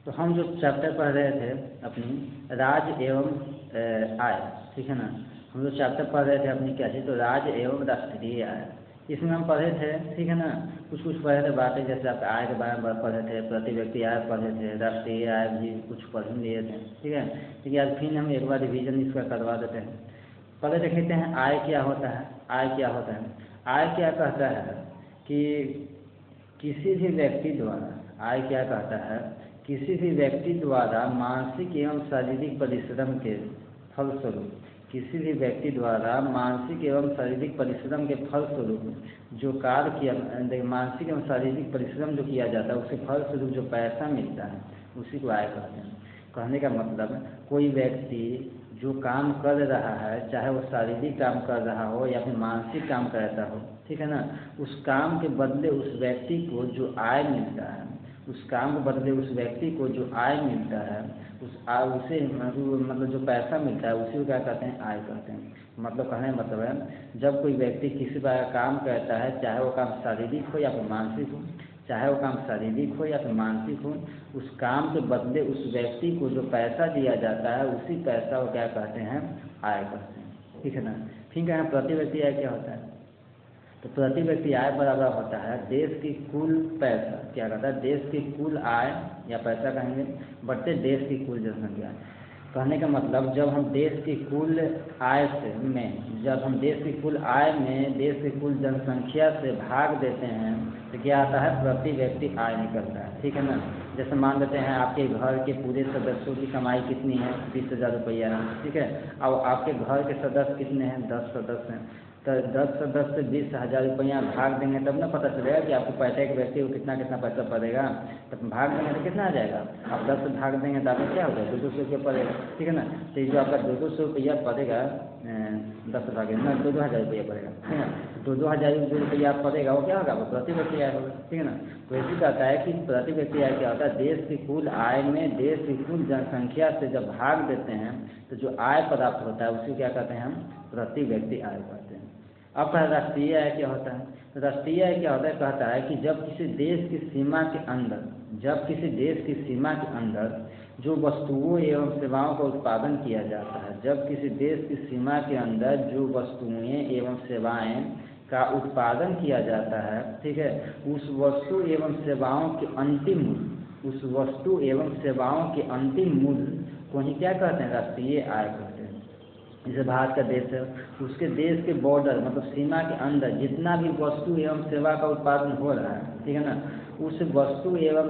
तो हम जो चैप्टर पढ़ रहे थे अपनी राज्य एवं आय, ठीक है ना। हम जो चैप्टर पढ़ रहे थे अपनी क्या चीज़, तो राज्य एवं राष्ट्रीय आय, इसमें हम पढ़े थे, ठीक है ना। कुछ पढ़े थे बातें, जैसे आप आय के बारे में पढ़े थे, प्रति व्यक्ति आय पढ़े थे, राष्ट्रीय आय भी कुछ पढ़ लिए थे, ठीक है। ठीक है, आज फिर हम एक बार रिवीजन इसका करवा देते हैं। पहले देखते हैं आय क्या होता है। आय क्या होता है? आय क्या कहता है कि किसी भी व्यक्ति द्वारा, आय क्या कहता है, किसी भी व्यक्ति द्वारा मानसिक एवं शारीरिक परिश्रम के फलस्वरूप, किसी भी व्यक्ति द्वारा मानसिक एवं शारीरिक परिश्रम के फलस्वरूप जो कार्य किया, मानसिक एवं शारीरिक परिश्रम जो किया जाता है उसके फलस्वरूप जो पैसा मिलता है उसी को आय कहते हैं। कहने का मतलब कोई व्यक्ति जो काम कर रहा है, चाहे वो शारीरिक काम कर रहा हो या फिर मानसिक काम करता हो, ठीक है ना, उस काम के बदले उस व्यक्ति को जो आय मिलता है, उस काम के बदले उस व्यक्ति को जो आय मिलता है, उसे मतलब जो पैसा मिलता है उसी को क्या कहते हैं? आय कहते हैं। मतलब कहने का मतलब है, जब कोई व्यक्ति किसी प्रकार का काम करता है, चाहे वो काम शारीरिक हो या फिर मानसिक हो, चाहे वो काम शारीरिक हो या फिर मानसिक हो, उस काम के बदले उस व्यक्ति को जो पैसा दिया जाता है उसी पैसा को क्या कहते हैं? आय कहते हैं, ठीक है ना। फिर क्या है, प्रति व्यक्ति आय क्या होता है? तो प्रति व्यक्ति आय बराबर होता है देश की कुल पैसा, क्या कहता है, देश की कुल आय या पैसा कहेंगे बटे देश की कुल जनसंख्या। कहने का मतलब जब हम देश की कुल आय में, जब हम देश की कुल आय में देश की कुल जनसंख्या से भाग देते हैं तो क्या आता है? प्रति व्यक्ति आय निकलता है, ठीक है ना। जैसे मान लेते हैं आपके घर के पूरे सदस्यों की कमाई कितनी है? 20,000 रुपया है, ठीक है। अब आपके घर के सदस्य कितने हैं? 10 सदस्य हैं। तो 10 सदस्य से 20,000 रुपया भाग देंगे तब ना पता चलेगा कि आपको प्रत्येक व्यक्ति को कितना कितना पैसा पड़ेगा। तब भाग देंगे तो कितना आ जाएगा? आप 10 से भाग देंगे तो आपको क्या होगा? 200 रुपया पड़ेगा, ठीक है ना। तो ये जो आपका 200 रुपया पड़ेगा, 10 भागे ना 2,000 रुपया पड़ेगा, ठीक है। 2,000 रुपया पड़ेगा, वो क्या होगा? वो प्रति व्यक्ति आय होगा, ठीक है ना। तो ऐसी कहता है कि प्रति व्यक्ति आय क्या होता है? देश की कुल आय में देश की कुल जनसंख्या से जब भाग देते हैं तो जो आय प्राप्त होता है उसी क्या कहते हैं हम? प्रति व्यक्ति आय कहते हैं। अब राष्ट्रीय आय क्या होता है? तो राष्ट्रीय आय क्या होता है? कहता है कि जब किसी देश की सीमा के अंदर, जब किसी देश की सीमा के अंदर जो वस्तुओं एवं सेवाओं का उत्पादन किया जाता है, जब किसी देश की सीमा के अंदर जो वस्तुएं एवं सेवाएं का उत्पादन किया जाता है, ठीक है, उस वस्तु एवं सेवाओं के अंतिम मूल्य, उस वस्तु एवं सेवाओं के अंतिम मूल्य को ही क्या कहते हैं? राष्ट्रीय आय कहते हैं। जैसे भारत का देश है, उसके देश के बॉर्डर मतलब सीमा के अंदर जितना भी वस्तु एवं सेवा का उत्पादन हो रहा है, ठीक है ना, उस वस्तु एवं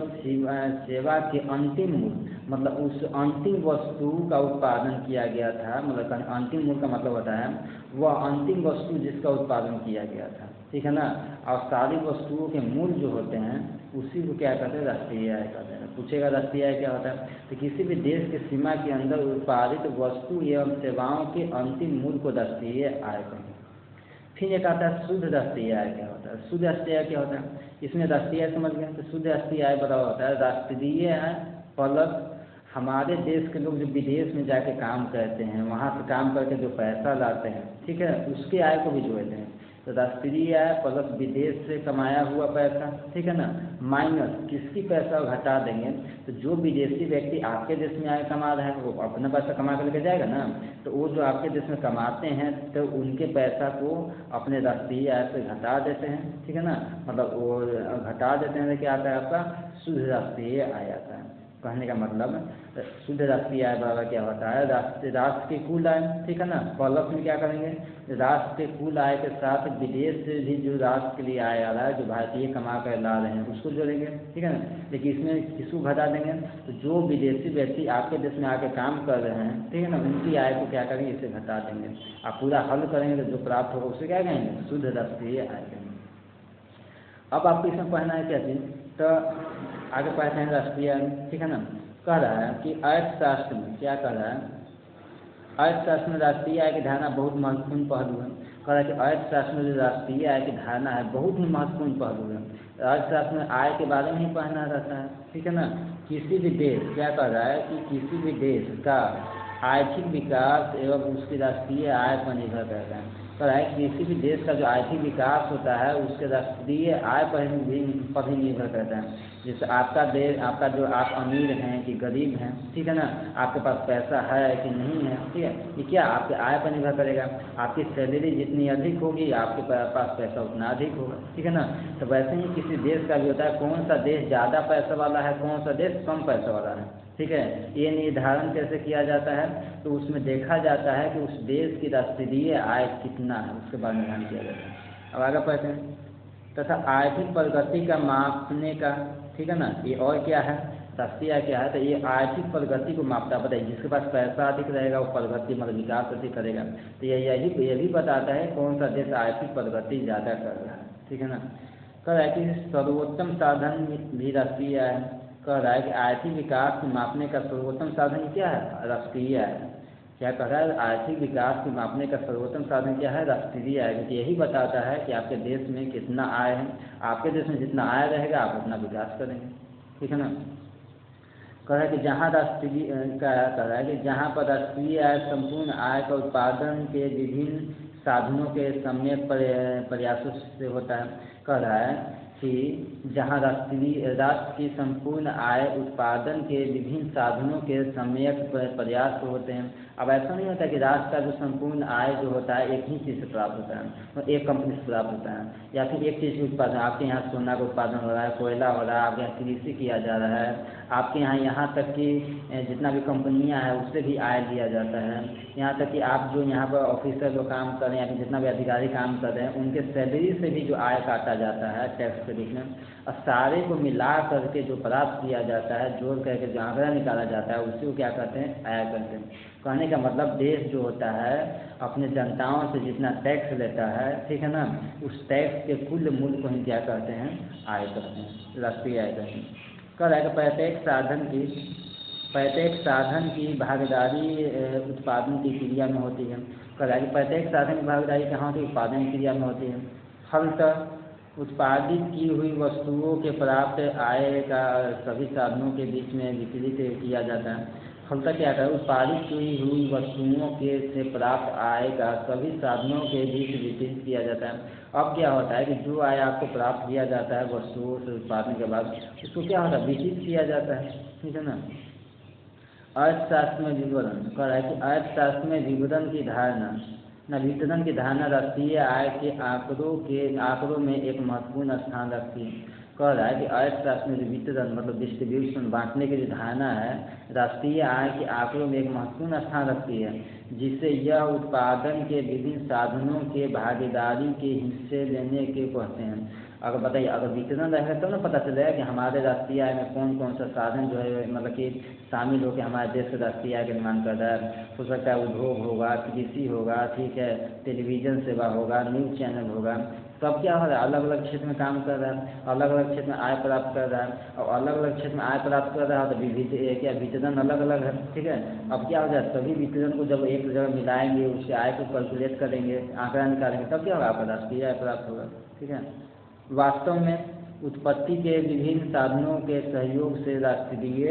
सेवा के अंतिम मूल्य मतलब उस अंतिम वस्तु का उत्पादन किया गया था, मतलब अंतिम मूल्य का मतलब होता है वह अंतिम वस्तु जिसका उत्पादन किया गया था, ठीक है ना। और सारी वस्तुओं के मूल्य जो होते हैं उसी को क्या कहते हैं? राष्ट्रीय आय कहते हैं। पूछेगा राष्ट्रीय आय क्या होता है? तो किसी भी देश के सीमा के अंदर उत्पादित वस्तु एवं सेवाओं के अंतिम मूल्य को राष्ट्रीय आय कहते हैं। फिर एक आता है शुद्ध राष्ट्रीय आय क्या होता है? शुद्ध राष्ट्रीय आय क्या होता है? इसमें राष्ट्रीय आय समझ गए, तो शुद्ध राष्ट्रीय आय बराबर होता है राष्ट्रीय आय प्लस हमारे देश के लोग जो विदेश में जाके काम करते हैं, वहाँ से काम करके जो पैसा लाते हैं, ठीक है, उसके आय को भी जोड़ते हैं। तो राष्ट्रीय आय प्लस विदेश से कमाया हुआ पैसा, ठीक है ना, माइनस किसकी पैसा घटा देंगे तो जो विदेशी व्यक्ति आपके देश में आय कमा रहा है वो अपना पैसा कमा कर लेके जाएगा ना, तो वो जो आपके देश में कमाते हैं तो उनके पैसा को अपने राष्ट्रीय आय से घटा देते हैं, ठीक है ना, मतलब वो घटा देते हैं तो क्या आता है? आपका शुद्ध राष्ट्रीय आय आता है। कहने का मतलब शुद्ध राष्ट्रीय आय बराबर क्या होता है? राष्ट्र की कुल आय, ठीक है ना, प्लस में क्या करेंगे? राष्ट्र के कुल आय के साथ विदेश से भी जो राष्ट्र के लिए आय आ रहा है, जो भारतीय कमा कर ला रहे हैं उसको जोड़ेंगे, ठीक है ना। लेकिन इसमें किसको घटा देंगे? तो जो विदेशी व्यक्ति आपके देश में आके काम कर रहे हैं, ठीक है ना, उनकी आय को क्या करेंगे? इसे घटा देंगे। आप पूरा हल करेंगे तो जो प्राप्त होगा उसे क्या कहेंगे? शुद्ध राष्ट्रीय आय कहेंगे। अब आपको इसमें पढ़ना है क्या चीज़? तो आगे पढ़ते हैं राष्ट्रीय आय, ठीक है ना। कह रहा है कि अर्थशास्त्र में क्या कह रहा है? अर्थशास्त्र में राष्ट्रीय आय की धारणा बहुत महत्वपूर्ण पहलू है। कह रहा है कि अर्थशास्त्र में जो राष्ट्रीय आय की धारणा है बहुत ही महत्वपूर्ण पहलू है। अर्थशास्त्र में आय के बारे में ही पढ़ना रहता है, ठीक है ना। किसी भी देश क्या कह रहा है कि किसी भी देश का आर्थिक विकास एवं उसकी राष्ट्रीय आय पर निर्भर करता है। पर है किसी भी देश का जो आर्थिक विकास होता है उसके राष्ट्रीय आय पर ही निर्भर करता है। जैसे आपका देश, आपका जो आप अमीर हैं कि गरीब हैं, ठीक है ना, आपके पास पैसा है कि नहीं है, ठीक है, ये क्या आपके आय पर निर्भर करेगा। आपकी सैलरी जितनी अधिक होगी आपके पास पैसा उतना अधिक होगा, ठीक है ना। तो वैसे ही किसी देश का भी होता है, कौन सा देश ज़्यादा पैसा वाला है, कौन सा देश कम पैसा वाला है, ठीक है। ये निर्धारण कैसे किया जाता है, तो उसमें देखा जाता है कि उस देश की राष्ट्रीय आय कितना है, उसके बारे में ध्यान किया जाता है। अब आगे पढ़ते हैं। तथा आर्थिक प्रगति का मापने का, ठीक है ना, ये और क्या है, राष्ट्रीय आय क्या है, तो ये आर्थिक प्रगति को मापता, बताइए जिसके पास पैसा अधिक रहेगा वो प्रगति मतलब विकास अधिक करेगा। तो ये भी बताता है कौन सा देश आर्थिक प्रगति ज़्यादा कर रहा है, ठीक है ना। कह रहा है कि सर्वोत्तम साधन भी राष्ट्रीय आय है। कह रहा है कि आर्थिक विकास को मापने का सर्वोत्तम साधन क्या है, राष्ट्रीय आय है। क्या कह रहा है, आर्थिक विकास को मापने का सर्वोत्तम साधन क्या है, राष्ट्रीय आय। क्योंकि यही बताता है कि आपके देश में कितना आय है, आपके देश में जितना आय रहेगा आप उतना विकास करेंगे, ठीक है ना। कह रहा है कि जहाँ राष्ट्रीय का कह रहा है कि जहाँ पर राष्ट्रीय आय संपूर्ण आय का उत्पादन के विभिन्न साधनों के सम्यक प्रयासों से होता है। कह रहा है कि जहाँ राष्ट्र की संपूर्ण आय उत्पादन के विभिन्न साधनों के सम्यक प्रयास होते हैं। अब ऐसा नहीं होता कि राष्ट्र का जो संपूर्ण आय जो होता है एक ही चीज़ से प्राप्त होता है, तो एक कंपनी से प्राप्त होता है, या फिर एक चीज़ का उत्पादन, आपके यहाँ सोना का उत्पादन हो रहा है, कोयला हो रहा है, आपके यहाँ कृषि किया जा रहा है, आपके यहाँ तक कि जितना भी कंपनियां हैं उससे भी आय लिया जाता है, यहाँ तक कि आप जो यहाँ पर ऑफिसर जो काम कर रहे हैं या फिर जितना भी अधिकारी काम कर रहे हैं उनके सैलरी से भी जो आय काटा जाता है टैक्स के रूप में, और सारे को मिला करके जो प्राप्त किया जाता है, जोड़ करके जो आंकड़ा निकाला जाता है उसी को क्या कहते हैं, आय कहते हैं। कहने का मतलब देश जो होता है अपने जनताओं से जितना टैक्स लेता है, ठीक है ना, उस टैक्स के कुल मूल्य को ही क्या कहते हैं, आय कहते हैं, राष्ट्रीय आय कहते हैं। कह रहा है कि प्रत्येक साधन की भागीदारी उत्पादन की क्रिया में होती है। कह रहा है कि प्रत्येक साधन की भागीदारी कहाँ की, उत्पादन की क्रिया में होती है। फलतः उत्पादित की हुई वस्तुओं के प्राप्त आय का सभी साधनों के बीच में वितरित किया जाता है। फलतः क्या है, उत्पादित की हुई वस्तुओं के से प्राप्त आय का सभी साधनों के बीच वितरित किया जाता है। अब क्या होता है कि जो आय आपको प्राप्त किया जाता है वस्तुओं से उत्पादन के बाद, उसको क्या होता है, वितरित किया जाता है, ठीक है ना। अर्थशास्त्र में विवरण, कह रहा है कि अर्थशास्त्र में विवरण की धारणा न वितरण की धारणा राष्ट्रीय आय के आंकड़ों में एक महत्वपूर्ण स्थान रखती है। कह रहा है कि अर्थशास्त्र में जो वितरण मतलब डिस्ट्रीब्यूशन बांटने की जो धारणा है राष्ट्रीय आय के आंकड़ों में एक महत्वपूर्ण स्थान रखती है, जिससे यह उत्पादन के विभिन्न साधनों के भागीदारी के हिस्से लेने के कहते हैं। अगर बताइए, अगर वितरण रहेगा तब ना पता चलेगा कि हमारे राष्ट्रीय आय में कौन कौन सा साधन जो है मतलब कि शामिल होकर हमारे देश के राष्ट्रीय आय का निर्माण कर रहा है। हो सकता है उद्योग होगा, कृषि होगा, ठीक है, टेलीविज़न सेवा होगा, न्यूज़ चैनल होगा, सब क्या हो रहा है, अलग अलग क्षेत्र में काम कर रहा है, अलग अलग क्षेत्र में आय प्राप्त कर रहा है, और अलग अलग क्षेत्र में आय प्राप्त कर रहा है तो क्या वितरण अलग अलग है, ठीक है। अब क्या हो जाए, सभी वितरण को जब एक जगह मिलाएंगे, उसके आय को कैलकुलेट करेंगे, आंकड़ा निकालेंगे, तब क्या होगा, आपका राष्ट्रीय आय प्राप्त होगा, ठीक है। वास्तव में उत्पत्ति के विभिन्न साधनों के सहयोग से राष्ट्रीय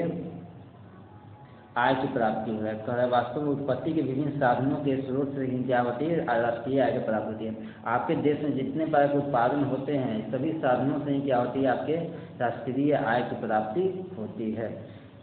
आय की प्राप्ति हो है। वास्तव में उत्पत्ति के विभिन्न साधनों के स्रोत से क्या होती है, राष्ट्रीय आय की प्राप्ति होती है। आपके देश में जितने प्रकार के उत्पादन होते हैं सभी साधनों से ही क्या होती है, आपके राष्ट्रीय आय की प्राप्ति होती है।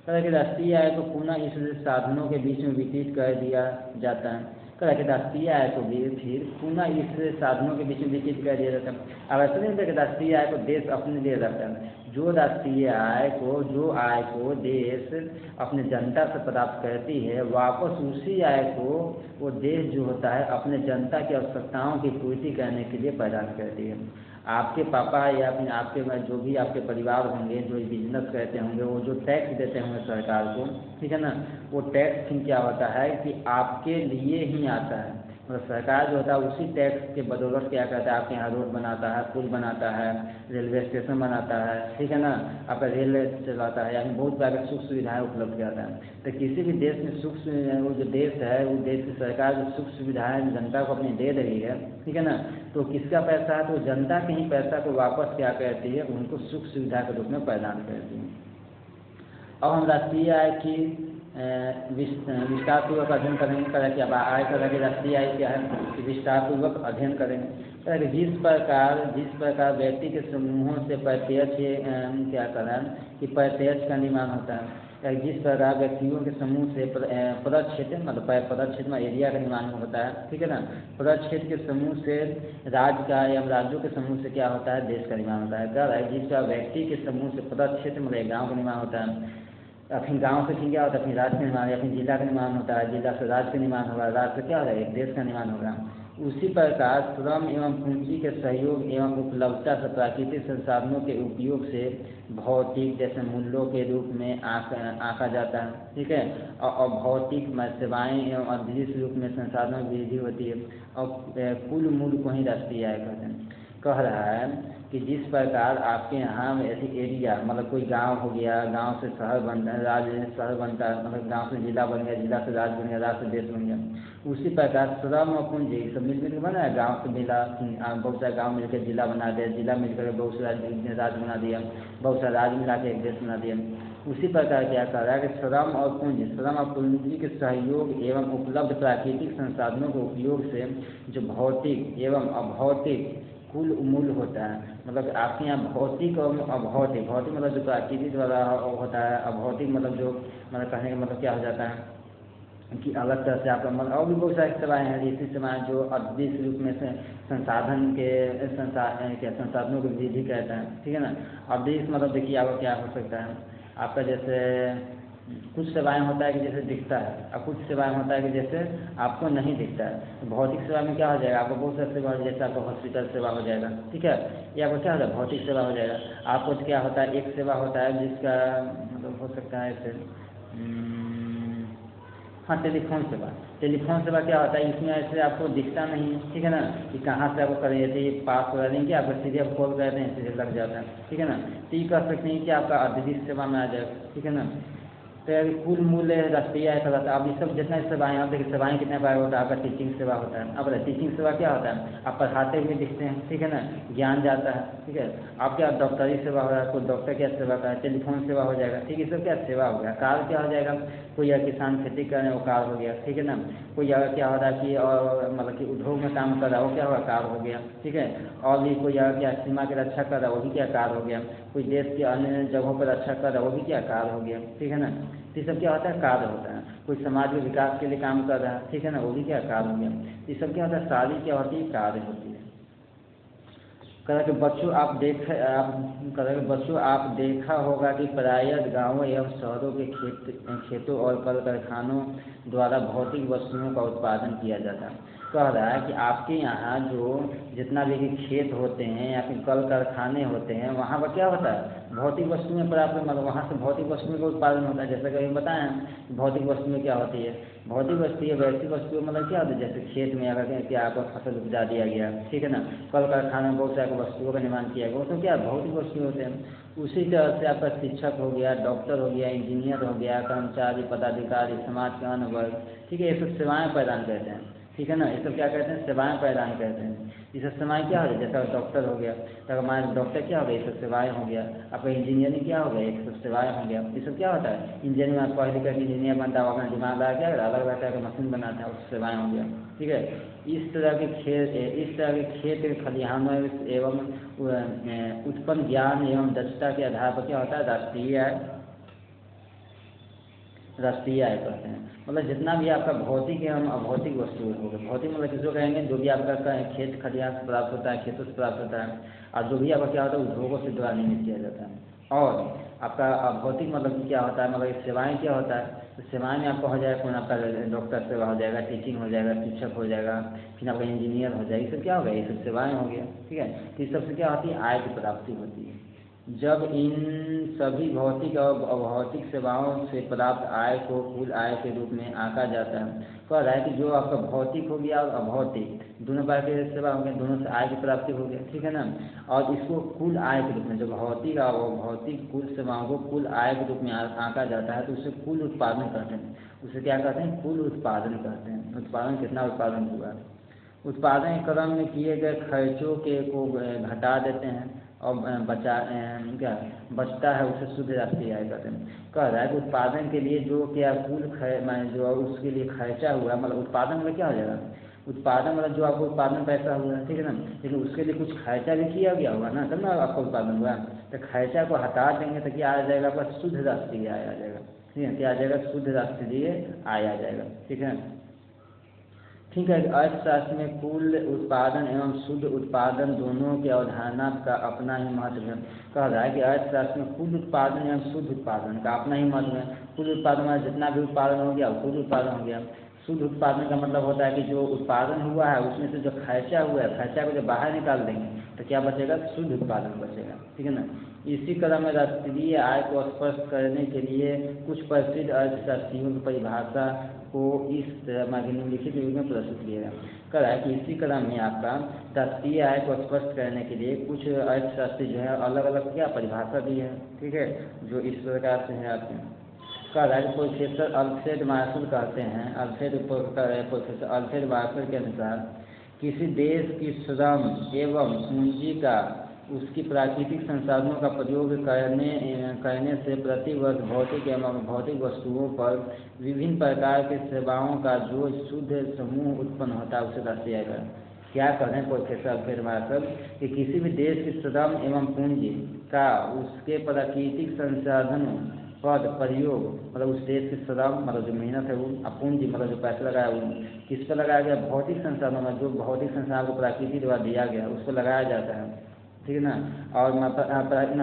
तरह के राष्ट्रीय आय को पुनः इस साधनों के बीच में वितरित कर दिया जाता है। तरह के राष्ट्रीय आय को भी फिर पुनः इस साधनों के बीच में वितरित कर दिया जाता है। अब ऐसा नहीं होता कि राष्ट्रीय आय को देश अपने लिए रखता है, जो आय को देश अपने जनता से प्राप्त करती है, वापस उसी आय को वो देश जो होता है अपने जनता की आवश्यकताओं की पूर्ति करने के लिए प्रदान करती है। आपके पापा या फिर आपके जो भी आपके परिवार होंगे जो बिजनेस करते होंगे, वो जो टैक्स देते होंगे सरकार को, ठीक है ना, वो टैक्स फिर क्या होता है कि आपके लिए ही आता है। मतलब सरकार जो होता है उसी टैक्स के बदौलत क्या करता है, आपके यहाँ रोड बनाता है, पुल बनाता है, रेलवे स्टेशन बनाता है, ठीक है ना, आपका रेल चलाता है, यानी बहुत सारे सुख सुविधाएं उपलब्ध कराता है। तो किसी भी देश में वो जो देश है, वो देश की सरकार जो सुख सुविधाएं जनता को अपनी दे रही है, ठीक है ना, तो किसका पैसा है, तो जनता के ही पैसा को वापस क्या करती है, उनको सुख सुविधा के रूप में प्रदान करती है। अब हम राष्ट्रीय आय की विस्तारपूर्वक अध्ययन करेंगे। करें कि अब आय का राष्ट्रीय आय क्या है, विस्तारपूर्वक अध्ययन करेंगे। जिस प्रकार व्यक्ति के समूहों से प्रत्यक्ष क्या कर रहा है कि प्रत्यक्ष का निर्माण होता है, जिस प्रकार व्यक्तियों के समूह से पदक क्षेत्र मतलब पदक क्षेत्र में एरिया का निर्माण होता है, ठीक है ना। पदक क्षेत्र के समूह से राज्य का या राज्यों के समूह से क्या होता है, देश का निर्माण होता है। क्या है, जिस प्रकार व्यक्ति के समूह से पदक क्षेत्र मतलब गाँव का निर्माण होता है, अपनी गांव से फिर क्या होता है, अपनी राज्य का निर्माण या अपनी जिला का निर्माण होता है, जिला से राज्य का निर्माण होगा, राज्य से क्या होगा, एक देश का निर्माण होगा। उसी प्रकार श्रम एवं पूंजी के सहयोग एवं उपलब्धता से प्राकृतिक संसाधनों के उपयोग से भौतिक जैसे मूल्यों के रूप में आंका जाता है, ठीक है। और भौतिक सेवाएं एवं अदृश्य रूप में संसाधनों की वृद्धि होती है। और कुल मूल्य को ही राष्ट्रीय आय कहते हैं। कह रहा है कि जिस प्रकार आपके यहाँ ऐसी एरिया मतलब कोई गांव हो गया, गांव से शहर बनता है, राज्य शहर बनता है, मतलब गांव से जिला बन गया, जिला से राज्य बन गया, राज्य से देश बन गया। उसी प्रकार श्रम और पूंजी सब मिलकर के बना है। गाँव से जिला, बहुत सारे गाँव मिलकर जिला बना दिया, जिला मिलकर बहुत सारा राज्य बना दिया, बहुत सारा राज्य मिला के एक देश बना दिया। उसी प्रकार क्या कर रहा है कि श्रम और पूंजी के सहयोग एवं उपलब्ध प्राकृतिक संसाधनों के उपयोग से जो भौतिक एवं अभौतिक कुल मूल्य होता है, मतलब आपके यहाँ भौतिक और अभौतिक, भौतिक मतलब जो प्राकृतिक वाला होता है, अभौतिक मतलब जो मतलब कहने का मतलब क्या हो जाता है कि अलग तरह से आपका मतलब और भी बहुत सारी सेवाएँ हैं, ऐसी सेवाएँ जो अदृश्य रूप में से संसाधनों की वृद्धि कहता है, ठीक है ना। अदृश्य मतलब देखिए आपका क्या हो सकता है, आपका जैसे कुछ सेवाएं होता है कि जैसे दिखता है, और कुछ सेवाएं होता है कि जैसे आपको नहीं दिखता है। तो भौतिक सेवा में क्या हो जाएगा, आपको बहुत सारी सेवा हो, जैसे आपको हॉस्पिटल सेवा हो जाएगा, ठीक है। या आपको क्या होता है, भौतिक सेवा हो जाएगा। आपको क्या होता है, एक सेवा होता है जिसका मतलब हो सकता है ऐसे हाँ, टेलीफोन सेवा क्या होता है, इसमें ऐसे आपको दिखता नहीं है, ठीक है ना, कि कहाँ से आपको करें, जैसे ये पास करा देंगे आपको, सीधे आप कॉल करते हैं, सीधे लग जाता है, ठीक है ना। तो ये कह सकते हैं कि आपका अदृश्य सेवा में आ जाएगा, ठीक है ना। तो कुल मूल्य राष्ट्रीय आय का अब ये सब जितना सेवाएं, आप देखिए सेवाएं कितने बार होता है, आपका टीचिंग सेवा होता है। अब टीचिंग सेवा क्या होता है, आप पढ़ाते हुए दिखते हैं, ठीक है ना, ज्ञान जाता है, ठीक है। आपके डॉक्टरी सेवा हो रहा है, कोई डॉक्टर क्या सेवा का है, टेलीफोन सेवा हो जाएगा, ठीक है। सब क्या सेवा हो गया। कार्य क्या हो जाएगा, कोई या किसान खेती कर रहे हैं वो कार्य हो गया, ठीक है ना। कोई अगर क्या हो रहा है कि और मतलब कि उद्योग में काम कर रहा है वो क्या होगा, कार्य हो गया, ठीक है। और भी कोई अगर क्या सीमा की रक्षा कर रहा है वो भी क्या कार्य हो गया। कोई देश के अन्य जगहों पर रक्षा कर रहा है वो भी क्या कार्य हो गया, ठीक है ना। तो ये सब क्या होता है, कार्य होता है। कोई समाज के विकास के लिए काम कर रहा है, ठीक है ना, वो भी क्या कार्य हो गया। ये सब क्या होता है, सारी क्या होती है, कार्य होती है। कह के बच्चों आप देखा होगा कि प्रायः गांवों एवं शहरों के खेतों और कल कारखानों द्वारा भौतिक वस्तुओं का उत्पादन किया जाता है। कह रहा है कि आपके यहाँ जो जितना भी खेत होते हैं या फिर कल कारखाने होते हैं, वहाँ पर क्या होता है, भौतिक वस्तुएं प्राप्त मतलब वहाँ से भौतिक वस्तुओं का उत्पादन होता है। जैसे कि अभी बताएं भौतिक वस्तुएं क्या होती है, भौतिक वस्तु है वैसी वस्तुएं मतलब क्या होती है, जैसे खेत में अगर क्या आपको फसल उपजा दिया गया, ठीक है ना, कल कारखाने में बहुत सारी वस्तुओं का निर्माण किया गया, वो तो क्या भौतिक वस्तु होते हैं। उसी तरह से आपका शिक्षक हो गया, डॉक्टर हो गया, इंजीनियर हो गया, कर्मचारी, पदाधिकारी, समाज के अन्य वर्ग, ठीक है, ये सब सेवाएं प्रदान करते हैं, ठीक है ना। ये सब क्या कहते हैं, सेवाएं प्रदान करते हैं। ये सब सेवाएं क्या हो गया, जैसा डॉक्टर हो गया तो हमारे डॉक्टर क्या हो गया, ये सब सेवाएं हो गया। आपका इंजीनियरिंग क्या हो गया, ये सब सेवाएं हो गया। ये सब क्या होता है, इंजीनियरिंग में पढ़ लिख कर इंजीनियर बनता है, अपना दिमाग लगा क्या अलग अलग तरह का मशीन बनाता है, उस सेवाएं हो गया, ठीक है। इस तरह के खेत खलिहानों एवं उत्पन्न ज्ञान एवं दक्षता के आधार पर क्या होता है, राष्ट्रीय आय कहते हैं। मतलब जितना भी आपका भौतिक एवं अभौतिक वस्तु होगा, भौतिक मतलब किसको कहेंगे, जो भी आपका खेत खलिहान से प्राप्त होता है, खेतों से प्राप्त होता है, और जो भी आपका क्या होता है उद्योगों से द्वारा निर्मित किया जाता है। और आपका अभौतिक मतलब कि क्या होता है, मतलब सेवाएं क्या होता है, तो सेवाएं में आपका हो जाएगा कौन, आपका डॉक्टर सेवा हो जाएगा, टीचिंग हो जाएगा, शिक्षक हो जाएगा, फिर आपका इंजीनियर हो जाएगा। ये सब क्या हो गया, ये सब सेवाएं हो गया, ठीक है। तो इस सबसे क्या होती है, आय की प्राप्ति होती है। जब इन सभी भौतिक और अभौतिक सेवाओं से प्राप्त आय को कुल आय के रूप में आंका जाता है। कह रहा है कि जो आपका भौतिक हो गया और अभौतिक दोनों प्रकार के सेवा हो गए, दोनों से आय की प्राप्ति हो गई, ठीक है ना। और इसको कुल आय के रूप में, जो भौतिक और अभौतिक कुल सेवाओं को कुल आय के रूप में आंका जाता है, तो उसे कुल उत्पादन कहते हैं। उसे क्या कहते हैं, कुल उत्पादन कहते हैं। उत्पादन कितना उत्पादन हुआ, उत्पादन के क्रम में किए गए खर्चों को घटा देते हैं और बचता है उसे शुद्ध राष्ट्रीय आय कहते हैं। कह रहा है कि उत्पादन के लिए जो क्या कुल जो उसके लिए खर्चा हुआ, मतलब उत्पादन में क्या हो जाएगा, उत्पादन मतलब जो आपको उत्पादन पैसा हुआ है, ठीक है ना, लेकिन उसके लिए कुछ खर्चा भी किया गया होगा ना, तब ना आपका उत्पादन हुआ। तो खर्चा को हटा देंगे तो क्या आ जाएगा, आपका शुद्ध राष्ट्रीय आय आ जाएगा। ठीक है, क्या आ जाएगा, शुद्ध राष्ट्रीय आय आ जाएगा। ठीक है, ठीक है। अर्थशास्त्र में कुल उत्पादन एवं शुद्ध उत्पादन दोनों की अवधारणा का अपना ही महत्व है। कह रहा है कि अर्थशास्त्र में कुल उत्पादन एवं शुद्ध उत्पादन का अपना ही महत्व है। कुल उत्पादन में जितना भी उत्पादन हो गया वो कुल उत्पादन हो गया। शुद्ध उत्पादन का मतलब होता है कि जो उत्पादन हुआ है उसमें से जो खर्चा हुआ है, खर्चा को जब बाहर निकाल देंगे तो क्या बचेगा, शुद्ध उत्पादन बचेगा। ठीक है ना। इसी क्रम में राष्ट्रीय आय को स्पष्ट करने के लिए कुछ प्रसिद्ध अर्थशास्त्रियों की परिभाषा को इस तरह निम्नलिखित रूप में प्रस्तुत किया कर रहा है कि इसी क्रम में आपका राष्ट्रीय आय को स्पष्ट करने के लिए कुछ अर्थशास्त्री जो है अलग अलग क्या परिभाषा दी है। ठीक है, जो इस प्रकार से है आपके कह रहा है कि प्रोफेसर अल्फ्रेड मार्शल कहते हैं, प्रोफेसर अल्फ्रेड मार्शल के अनुसार किसी देश की श्रम एवं पूंजी का उसकी प्राकृतिक संसाधनों का प्रयोग करने से प्रति वर्ष भौतिक एवं भौतिक वस्तुओं पर विभिन्न प्रकार के सेवाओं का जो शुद्ध समूह उत्पन्न होता है उसे राष्ट्रीय आय कहते हैं। क्या कह रहे हैं प्रोफेसर अल्फ्रेड मार्शल कि किसी भी देश की श्रम एवं पूंजी का उसके प्राकृतिक संसाधनों पर प्रयोग मतलब उस देश की श्रम मतलब जो मेहनत है वो, पूंजी मतलब जो पैसा लगाया वो किस पर लगाया गया, भौतिक संसाधनों में, जो भौतिक संसाधन को प्रकृति द्वारा दिया गया उस पर लगाया जाता है। ठीक है ना। और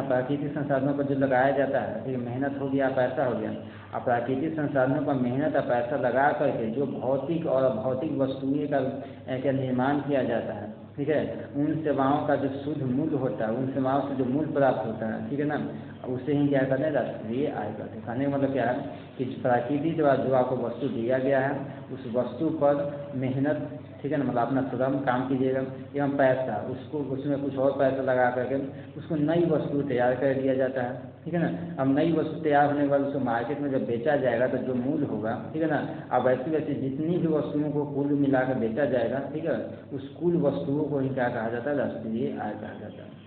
प्राकृतिक संसाधनों पर जो लगाया जाता है, ठीक है, मेहनत हो गया, पैसा हो गया। अब प्राकृतिक संसाधनों पर मेहनत और पैसा लगा करके जो भौतिक और अभौतिक वस्तुएं का निर्माण किया जाता है, ठीक है, उन सेवाओं का जो शुद्ध मूल्य होता है, उन सेवाओं से जो मूल्य प्राप्त होता है, ठीक है ना, उसे ही क्या करते हैं, राष्ट्रीय आय करते हैं। कहने का मतलब क्या है कि प्रकृति द्वारा जो आपको वस्तु दिया गया है उस वस्तु पर मेहनत, ठीक है ना, मतलब अपना श्रम काम कीजिएगा एवं पैसा, उसको उसमें कुछ और पैसा लगा करके उसको नई वस्तु तैयार कर दिया जाता है। ठीक है ना। अब नई वस्तु तैयार होने के बाद उसको मार्केट में जब बेचा जाएगा तो जो मूल्य होगा, ठीक है ना, अब वैसी वैसी जितनी भी वस्तुओं को कुल मिलाकर बेचा जाएगा, ठीक है, उस कुल वस्तुओं को ही क्या कहा जाता है, राष्ट्रीय आय कहा जाता है।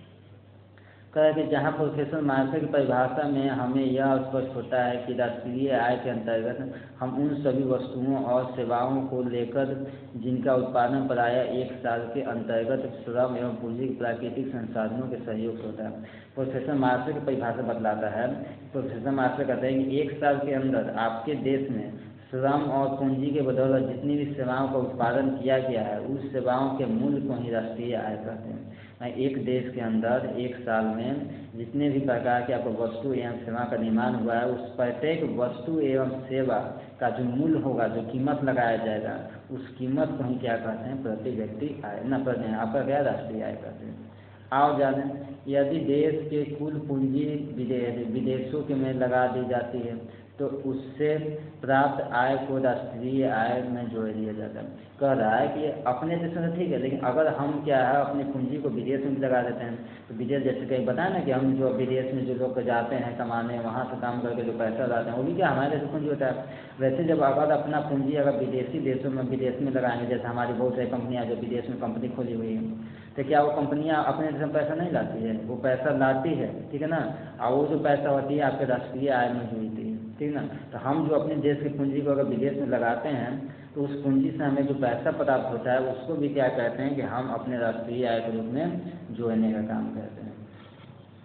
कहा कि जहाँ प्रोफेसर मार्शल की परिभाषा में हमें यह स्पष्ट होता है कि राष्ट्रीय आय के अंतर्गत हम उन सभी वस्तुओं और सेवाओं को लेकर जिनका उत्पादन प्रायः एक साल के अंतर्गत श्रम एवं पूंजी प्राकृतिक संसाधनों के सहयोग से होता है। प्रोफेसर मार्शल की परिभाषा बतलाता है। प्रोफेसर मार्शल कहते हैं कि एक साल के अंदर आपके देश में श्रम और पूंजी के बदौलत जितनी भी सेवाओं का उत्पादन किया गया है उस सेवाओं के मूल्य को ही राष्ट्रीय आय कहते हैं। एक देश के अंदर एक साल में जितने भी प्रकार के आपको वस्तु एवं सेवा का निर्माण हुआ है उस प्रत्येक वस्तु एवं सेवा का जो मूल्य होगा, जो कीमत लगाया जाएगा, उस कीमत को ही क्या कहते हैं, प्रति व्यक्ति आय न प्रति आपका क्या राष्ट्रीय आय कहते हैं। आओ जाने, यदि देश के कुल पूंजी विदेशों के में लगा दी जाती है तो उससे प्राप्त आय को राष्ट्रीय आय में जोड़ दिया जाता है। कह रहा है कि अपने देश में ठीक है, लेकिन अगर हम क्या है अपनी पूंजी को विदेश में लगा देते हैं तो विदेश, जैसे कहीं बताया ना कि हम जो विदेश में जो लोग जाते हैं कमाने, वहाँ से काम करके जो पैसा लाते हैं वो भी क्या हमारे देश पूंजी होता है। वैसे जब अगर अपना पूंजी अगर विदेशी देशों में विदेश में लगाएंगे, जैसे हमारी बहुत सारी कंपनियाँ जो विदेश में कंपनी खोली हुई है, तो क्या वो कंपनियां अपने देश में पैसा नहीं लाती है, वो पैसा लाती है, ठीक है ना, और वो जो पैसा होती है आपके राष्ट्रीय आय में जुड़ती है, ठीक है ना। तो हम जो अपने देश की पूंजी को अगर विदेश में लगाते हैं तो उस पूंजी से हमें जो पैसा प्राप्त होता है उसको भी क्या कहते हैं कि हम अपने राष्ट्रीय आय के रूप में जोड़ने का काम करते हैं।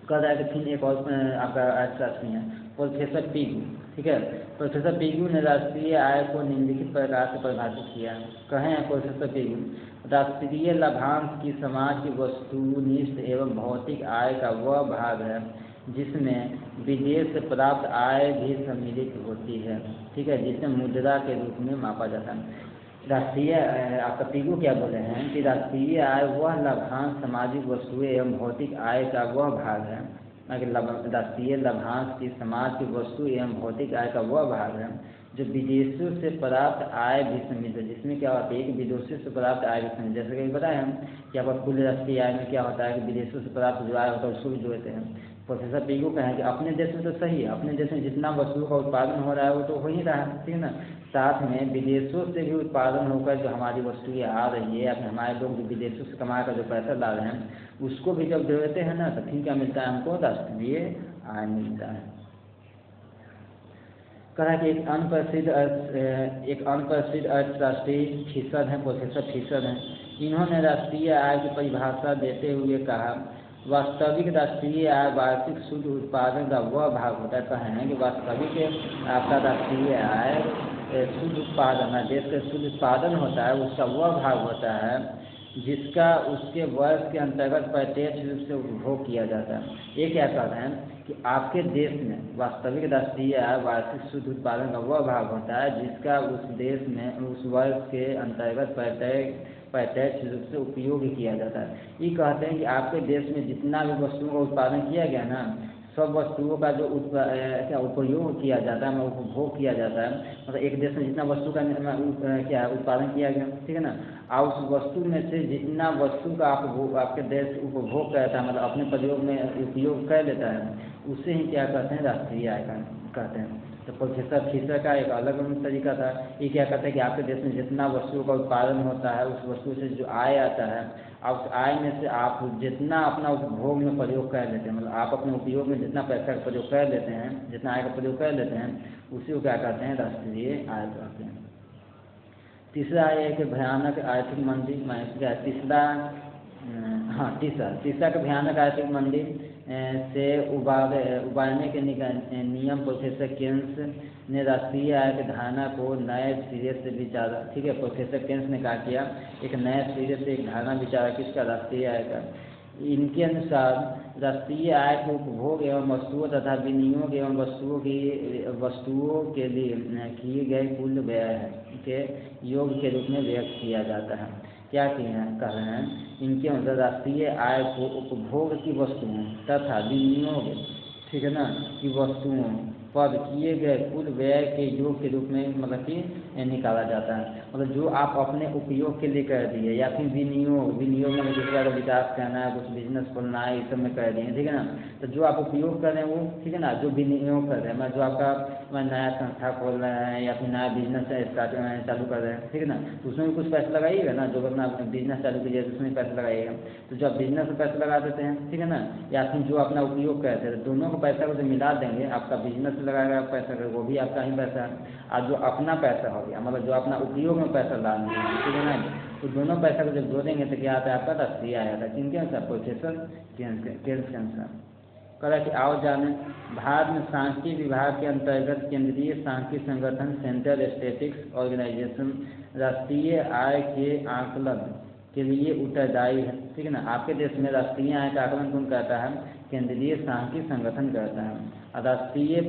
कह रहा है कि फिर एक और आपका अर्थशास्त्री है प्रोफेसर पीगू, ठीक है। प्रोफेसर पीगू ने राष्ट्रीय आय को निम्नलिखित प्रकार से परिभाषित किया है। कहे हैं प्रोफेसर पीगू, राष्ट्रीय लाभांश की समाज की वस्तुनिष्ठ एवं भौतिक आय का वह भाग है जिसमें विदेश से प्राप्त आय भी सम्मिलित होती है, ठीक है, जिसे मुद्रा के रूप में मापा जाता है। राष्ट्रीय आपका पीगू क्या बोले हैं कि राष्ट्रीय आय वह लाभांश सामाजिक वस्तुएं एवं भौतिक आय का वह भाग है, राष्ट्रीय लाभांश की समाज की वस्तु एवं भौतिक आय का वह भाग है जो विदेशों से प्राप्त आय भी सम्मिलित है, जिसमें क्या होता है कि विदेशों से प्राप्त आय भी सम्मिलित, जैसे कि बताया हम कि आपका कुल राष्ट्रीय आय में क्या होता है कि विदेशों से प्राप्त जो आय होता है उसको भी जोड़ते हैं। प्रोफेसर पीगू कहें कि अपने देश में तो सही है, अपने देश में जितना वस्तुओं का उत्पादन हो रहा है वो तो हो ही रहा है, ठीक है ना, साथ में विदेशों से भी उत्पादन होकर जो हमारी वस्तुएं आ रही है, अपने हमारे लोग जो विदेशों से कमा कर जो पैसा ला रहे हैं उसको भी जब जोड़ते हैं ना तो फिर क्या मिलता है हमको, राष्ट्रीय आय मिलता है। कहा कि एक अनप्रसिद्ध अर्थशास्त्री फिशर हैं, प्रोफेसर फिशर हैं। इन्होंने राष्ट्रीय आय की परिभाषा देते हुए कहा, वास्तविक राष्ट्रीय आय वार्षिक शुद्ध उत्पादन का वह भाग होता है। कहे हैं कि वास्तविक आपका राष्ट्रीय आय शुद्ध उत्पादन है, देश का शुद्ध उत्पादन होता है, उसका वह भाग होता है जिसका उसके वर्ष के अंतर्गत प्रत्यक्ष रूप से उपभोग किया जाता है। ये क्या कहते हैं कि आपके देश में वास्तविक राष्ट्रीय आय वार्षिक शुद्ध उत्पादन का वह भाग होता है जिसका उस देश में उस वर्ष के अंतर्गत प्रत्यक्ष रूप से उपयोग किया जाता है। ये कहते हैं कि आपके देश में जितना भी वस्तुओं का उत्पादन किया गया ना, सब वस्तुओं का जो उपयोग किया जाता है, उपभोग किया जाता है, मतलब एक देश में जितना वस्तु का उत्पादन किया गया, ठीक है ना, और उस वस्तु में से जितना वस्तु का आपके देश उपभोग करता है, मतलब अपने प्रयोग में उपयोग कर लेता है, उसे ही क्या कहते हैं, राष्ट्रीय आय कहते हैं। तो प्रोफेसर फिशर का एक अलग तरीका था। ये क्या कहते हैं कि आपके देश में जितना वस्तुओं का उत्पादन होता है, उस वस्तु से जो आय आता है, और उस आय में से आप जितना अपना उपभोग में प्रयोग कर लेते हैं, मतलब आप अपने उपयोग में जितना पैसा का प्रयोग कर लेते हैं, जितना आय का प्रयोग कर लेते हैं, उसी को क्या कहते हैं, राष्ट्रीय आय कहते हैं। तीसरा है कि भयानक आर्थिक मंदी। तीसरा का भयानक आर्थिक मंदी से उबारने के नियम प्रोफेसर केन्स ने राष्ट्रीय आय की धारणा को नए सिरे से विचारा। ठीक है, प्रोफेसर केन्स ने कहा किया एक नए सिरे से एक धारणा विचारा किसका, राष्ट्रीय आय का। इनके अनुसार राष्ट्रीय आय को उपभोग एवं वस्तुओं तथा विनियोग एवं वस्तुओं के लिए किए गए कुल व्यय के योग के रूप में व्यक्त किया जाता है। क्या कह रहे हैं, इनके अनुसार राष्ट्रीय आय को उपभोग की वस्तुओं तथा विनियोग, ठीक है ना, की वस्तुओं पर किए गए कुल व्यय के योग के रूप में मतलब कि निकाला जाता है। मतलब जो आप अपने उपयोग के लिए कर दिए, या फिर विनियोग में दूसरा का विकास करना है, कुछ बिजनेस खोलना है, इस सब में कर दिए, ठीक है ना। तो जो आप उपयोग कर रहे हैं वो, ठीक है ना, जो विनियोग कर रहे हैं, मतलब जो आपका नया संस्था खोल रहे हैं या फिर नया बिजनेस चालू कर रहे हैं, ठीक है ना, तो उसमें भी कुछ पैसा लगाइएगा ना। जो अपना बिजनेस चालू कीजिए तो उसमें पैसा लगाइएगा। तो जब बिजनेस में पैसा लगा देते हैं, ठीक है ना, या फिर जो अपना उपयोग करते हैं, दोनों को पैसा को जब मिला देंगे, आपका बिजनेस लगाएगा पैसा, वो भी आपका ही पैसा है, और जो अपना पैसा हो गया, मतलब जो अपना उपयोग में पैसा लाएंगे, ठीक है ना, तो दोनों पैसा को जब जोड़ेंगे तो क्या आता है, आपका राष्ट्रीय आय आता है। किनके अनुसार, प्रोफेसर केन्स के अनुसार। कहा कि आओ जाने, भारत में सांख्यिकी विभाग के अंतर्गत केंद्रीय सांख्यिकी संगठन सेंट्रल स्टैटिस्टिक्स ऑर्गेनाइजेशन राष्ट्रीय आय के आकलन के लिए उत्तरदायी है। ठीक है ना, आपके देश में राष्ट्रीय आय का आकलन कौन करता है, केंद्रीय सांख्यिकी संगठन करता है। राष्ट्रीय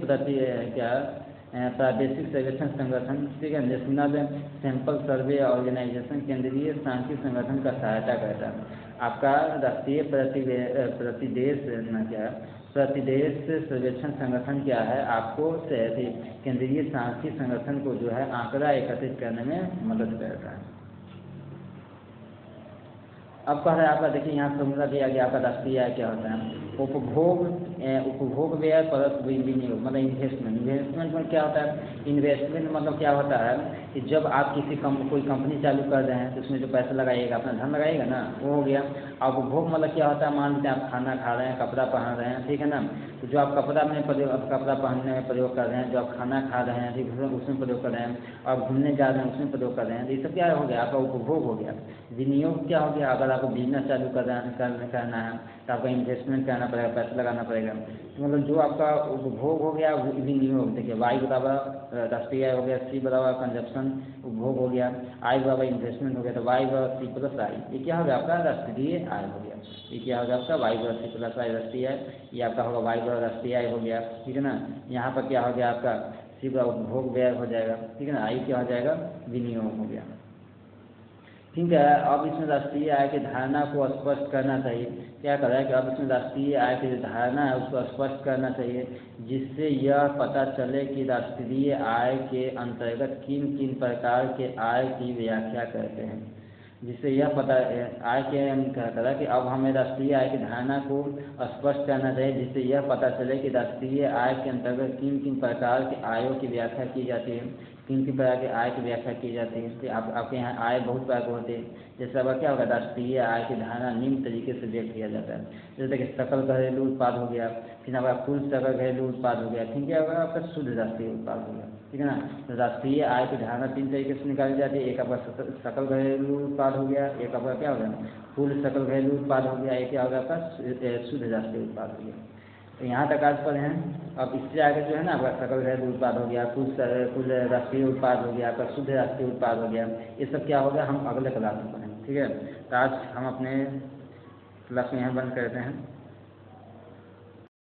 प्रादेशिक सर्वेक्षण संगठन, ठीक है, नेशनल सैंपल सर्वे ऑर्गेनाइजेशन केंद्रीय सांख्यिकी संगठन का सहायता करता है। आपका राष्ट्रीय प्रतिदेश सर्वेक्षण संगठन क्या है, आपको केंद्रीय सांख्यिकी संगठन को जो है आंकड़ा एकत्रित करने में मदद करता है। अब कह रहे हैं आपका, देखिए यहाँ फॉर्मूला दिया गया, आपका राष्ट्रीय आय क्या होता है, उपभोग व्यय प्लस विनियोग, मतलब इन्वेस्टमेंट में क्या होता है, इन्वेस्टमेंट मतलब क्या होता है कि जब आप कोई कंपनी चालू कर रहे हैं तो उसमें जो पैसा लगाइएगा, अपना धन लगाइएगा ना, वो हो गया। और उपभोग मतलब क्या होता है, मान लीजिए आप खाना खा रहे हैं, कपड़ा पहन रहे हैं, ठीक है ना, तो जो आप कपड़ा पहनने में प्रयोग कर रहे हैं, जो आप खाना खा रहे हैं, ठीक है, उसमें प्रयोग कर रहे हैं, और घूमने जा रहे हैं उसमें प्रयोग कर रहे हैं, तो ये सब क्या हो गया, आपका उपभोग हो गया। विनियोग क्या हो गया, अगर आपको बिजनेस चालू करना है तो आपका इन्वेस्टमेंट करना पड़ेगा, पैसा लगाना पड़ेगा। तो मतलब जो आपका उपभोग हो गया विनियोग, देखिए वाई बराबर राष्ट्रीय आय हो गया, सी बराबर कंजप्शन उपभोग हो गया, आई बराबर इन्वेस्टमेंट हो गया, तो वाई बराबर सी प्लस आई, ये क्या हो गया, आपका राष्ट्रीय आय हो गया। ये क्या होगा, आपका वाई बराबर सी प्लस आई राष्ट्रीय आय, ये आपका होगा वाई बराबर राष्ट्रीय आय हो गया, ठीक है ना। यहाँ पर क्या हो गया, आपका सी बराबर उपभोग व्यय हो जाएगा, ठीक है ना, आई क्या हो जाएगा, विनियोग हो गया। ठीक है, अब इसमें राष्ट्रीय आय की धारणा को स्पष्ट करना चाहिए। क्या कर रहा है कि अब इसमें राष्ट्रीय आय की जो धारणा है उसको स्पष्ट करना चाहिए, जिससे यह पता चले कि राष्ट्रीय आय के अंतर्गत किन किन प्रकार के आय की व्याख्या करते हैं। जिससे यह पता आय के क्या कर रहा है कि अब हमें राष्ट्रीय आय की धारणा को स्पष्ट करना चाहिए, जिससे यह पता चले कि राष्ट्रीय आय के अंतर्गत किन किन प्रकार के आयों की व्याख्या की जाती है। किन किन प्रकार के आय की व्याख्या की जाती है। तो आपके यहाँ आय बहुत प्रकार के होते हैं। जैसे अब क्या होगा, राष्ट्रीय आय की धारणा निम्न तरीके से व्यक्त किया जाता है। जैसे कि सकल घरेलू उत्पाद हो गया, फिर आपका कुल सकल घरेलू उत्पाद हो गया, फिर क्या होगा आपका शुद्ध राष्ट्रीय उत्पाद हो गया, ठीक है ना। तो राष्ट्रीय आय की धारणा 3 तरीके से निकाली जाती है। एक आपका सकल घरेलू उत्पाद हो गया, एक आपका क्या होगा कुल सकल घरेलू उत्पाद हो गया, एक क्या होगा आपका शुद्ध राष्ट्रीय उत्पाद हो गया। तो यहाँ तक आज पर हैं। अब इससे आगे जो है ना आपका सकल घरेलू उत्पाद हो गया, कुल राष्ट्रीय उत्पाद हो गया, आपका शुद्ध राष्ट्रीय उत्पाद हो गया, ये सब क्या होगा हम अगले क्लास में पढ़ेंगे, ठीक है। तो आज हम अपने क्लास में यहाँ बंद करते हैं।